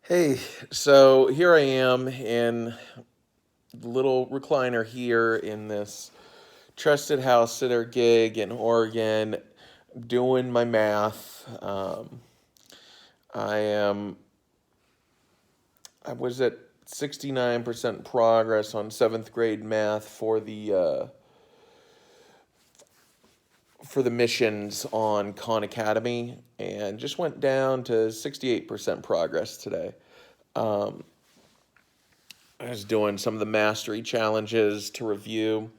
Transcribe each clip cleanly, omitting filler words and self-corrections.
Hey, so here I am in the little recliner here in this trusted house sitter gig in Oregon, doing my math. I am I was at 69% progress on seventh grade math for the missions on Khan Academy, and just went down to 68% progress today. Um, I was doing some of the mastery challenges to review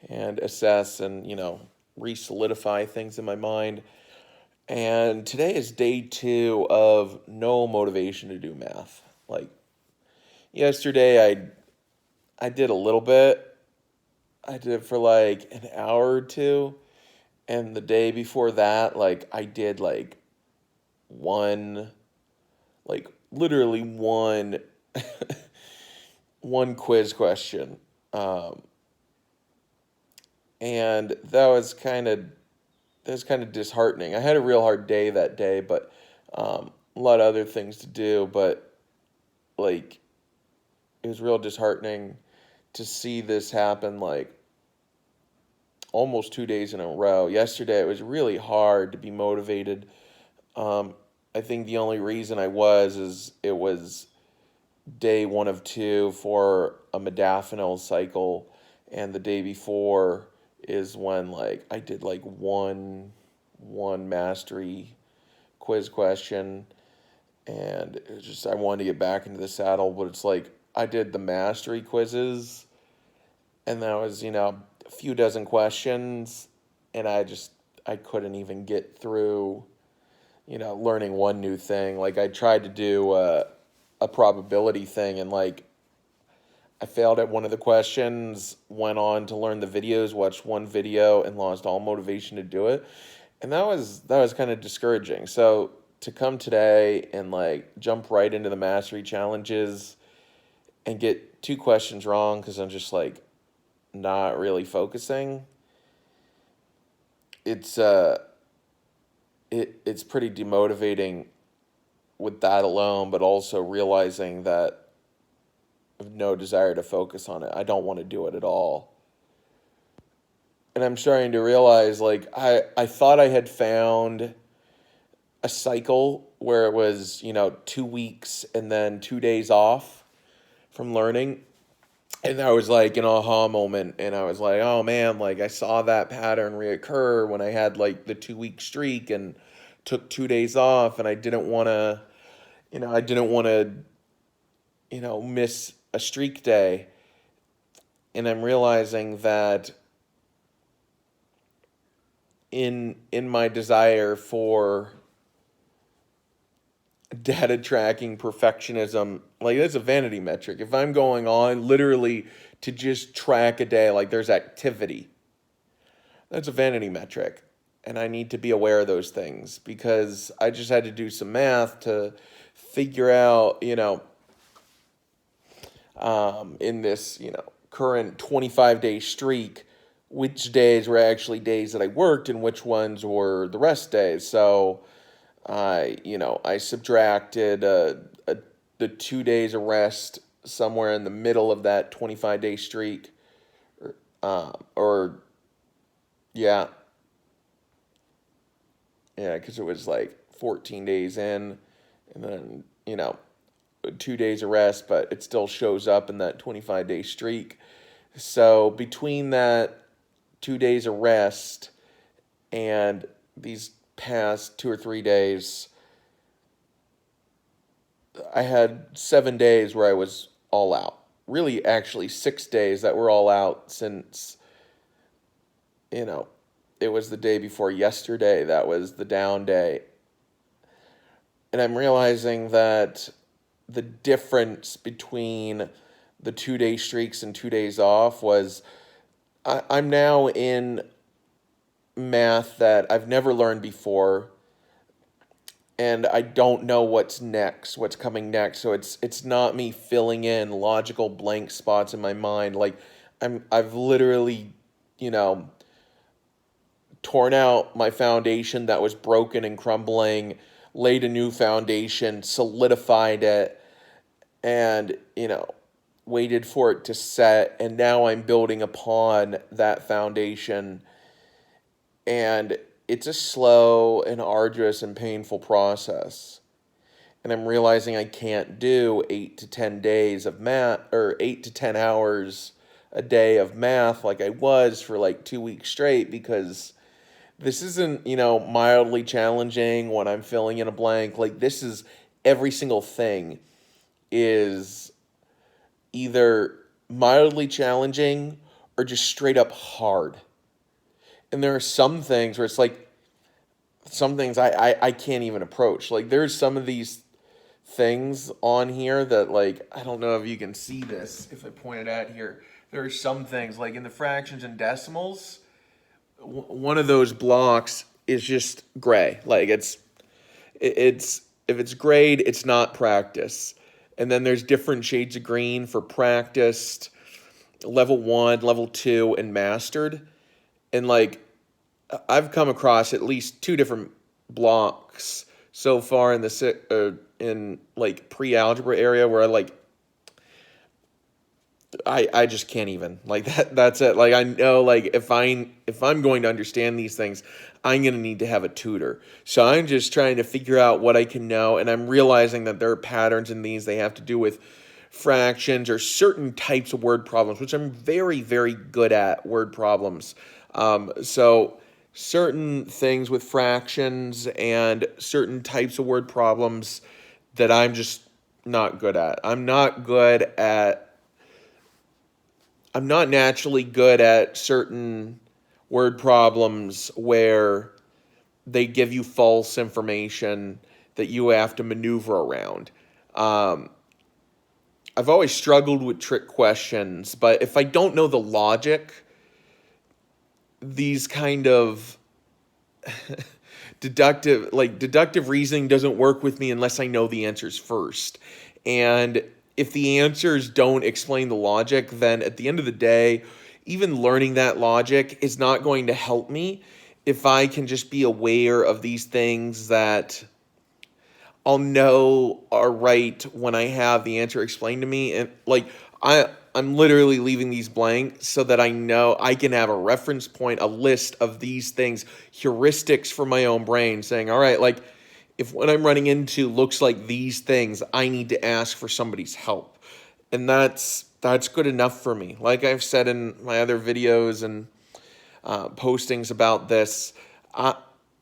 and assess and, re-solidify things in my mind. And today is day two of no motivation to do math. Like yesterday I did a little bit. I did for like an hour or two. And the day before that, like I did one like literally one one quiz question. Um, and that was kind of disheartening. I had a real hard day that day, but a lot of other things to do. But like, it was real disheartening to see this happen like almost 2 days in a row. Yesterday, it was really hard to be motivated. Um, I think the only reason I was is it was day one of two for a modafinil cycle, and the day before is when like I did like one mastery quiz question, and it was just I wanted to get back into the saddle, but it's like I did the mastery quizzes, and that was a few dozen questions, and I couldn't even get through learning one new thing. Like I tried to do a probability thing, and like I failed at one of the questions, went on to learn the videos, watched one video, and lost all motivation to do it. And that was kind of discouraging. So to come today and like jump right into the mastery challenges and get two questions wrong because I'm just like not really focusing, it's it's pretty demotivating with that alone, but also realizing that I have no desire to focus on it. I don't want to do it at all. And I'm starting to realize like I thought I had found a cycle where it was, 2 weeks and then 2 days off from learning. And that was like an aha moment. And I was like, oh man, like I saw that pattern reoccur when I had like the 2 week streak and took 2 days off. And I didn't want to, miss a streak day. And I'm realizing that in my desire for data tracking perfectionism, like that's a vanity metric. If I'm going on literally to just track a day, like there's activity, that's a vanity metric. And I need to be aware of those things because I just had to do some math to figure out, in this, current 25-day streak, which days were actually days that I worked and which ones were the rest days. So I subtracted the 2 days of rest somewhere in the middle of that 25-day streak, or yeah, yeah, because it was like 14 days in, and then 2 days of rest, but it still shows up in that 25-day streak. So between that 2 days of rest and these past 2 or 3 days, I had 7 days where I was all out. Really, actually, 6 days that were all out since, you know, it was the day before yesterday that was the down day. And I'm realizing that the difference between the 2 day streaks and 2 days off was I'm now in math that I've never learned before, and I don't know what's next, what's coming next. So it's not me filling in logical blank spots in my mind. Like I've literally, you know, torn out my foundation that was broken and crumbling, laid a new foundation, solidified it, and, waited for it to set. And now I'm building upon that foundation. And it's a slow and arduous and painful process. And I'm realizing I can't do 8 to 10 days of math, or 8 to 10 hours a day of math like I was for like 2 weeks straight, because this isn't, mildly challenging when I'm filling in a blank. Like, this is every single thing is either mildly challenging or just straight up hard. And there are some things where it's like, some things I can't even approach. Like, there's some of these things on here that, like, I don't know if you can see this if I point it at here. There are some things like in the fractions and decimals, one of those blocks is just gray. Like, it's if it's grayed, it's not practice. And then there's different shades of green for practiced, level 1, level 2, and mastered. And like, I've come across at least 2 different blocks so far in the in like pre-algebra area where I just can't even, like, that's it. Like, I know, like, if I'm going to understand these things, I'm going to need to have a tutor. So I'm just trying to figure out what I can know, and I'm realizing that there are patterns in these. They have to do with fractions or certain types of word problems, which I'm very, very good at, word problems. So certain things with fractions and certain types of word problems that I'm just not good at. I'm not naturally good at certain word problems where they give you false information that you have to maneuver around. I've always struggled with trick questions, but if I don't know the logic, these kind of deductive reasoning doesn't work with me unless I know the answers first. And if the answers don't explain the logic, then at the end of the day, even learning that logic is not going to help me if I can just be aware of these things that I'll know are right when I have the answer explained to me. And like, I'm literally leaving these blank so that I know I can have a reference point, a list of these things, heuristics for my own brain, saying, all right, like, if what I'm running into looks like these things, I need to ask for somebody's help. And that's good enough for me. Like I've said in my other videos and postings about this,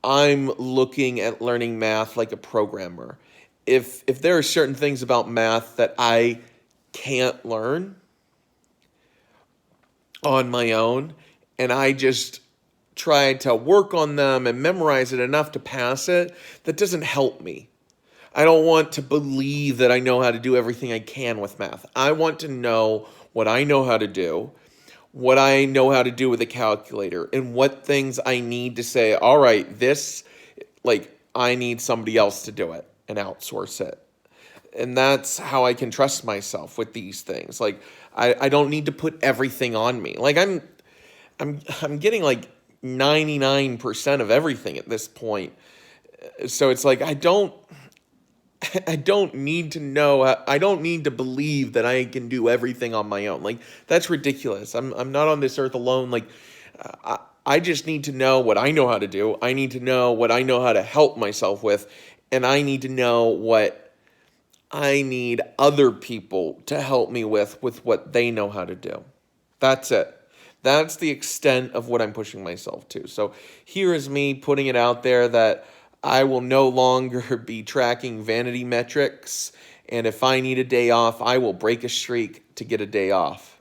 I'm looking at learning math like a programmer. If there are certain things about math that I can't learn on my own, and I just try to work on them and memorize it enough to pass it, that doesn't help me. I don't want to believe that I know how to do everything I can with math. I want to know what I know how to do, what I know how to do with a calculator, and what things I need to say, all right, this, like, I need somebody else to do it and outsource it. And that's how I can trust myself with these things. Like, I don't need to put everything on me. Like, I'm getting like 99% of everything at this point. So it's like, I don't need to know, I don't need to believe that I can do everything on my own. Like, that's ridiculous. I'm not on this earth alone. Like, I just need to know what I know how to do. I need to know what I know how to help myself with. And I need to know what I need other people to help me with what they know how to do. That's it. That's the extent of what I'm pushing myself to. So here is me putting it out there that I will no longer be tracking vanity metrics. And if I need a day off, I will break a streak to get a day off.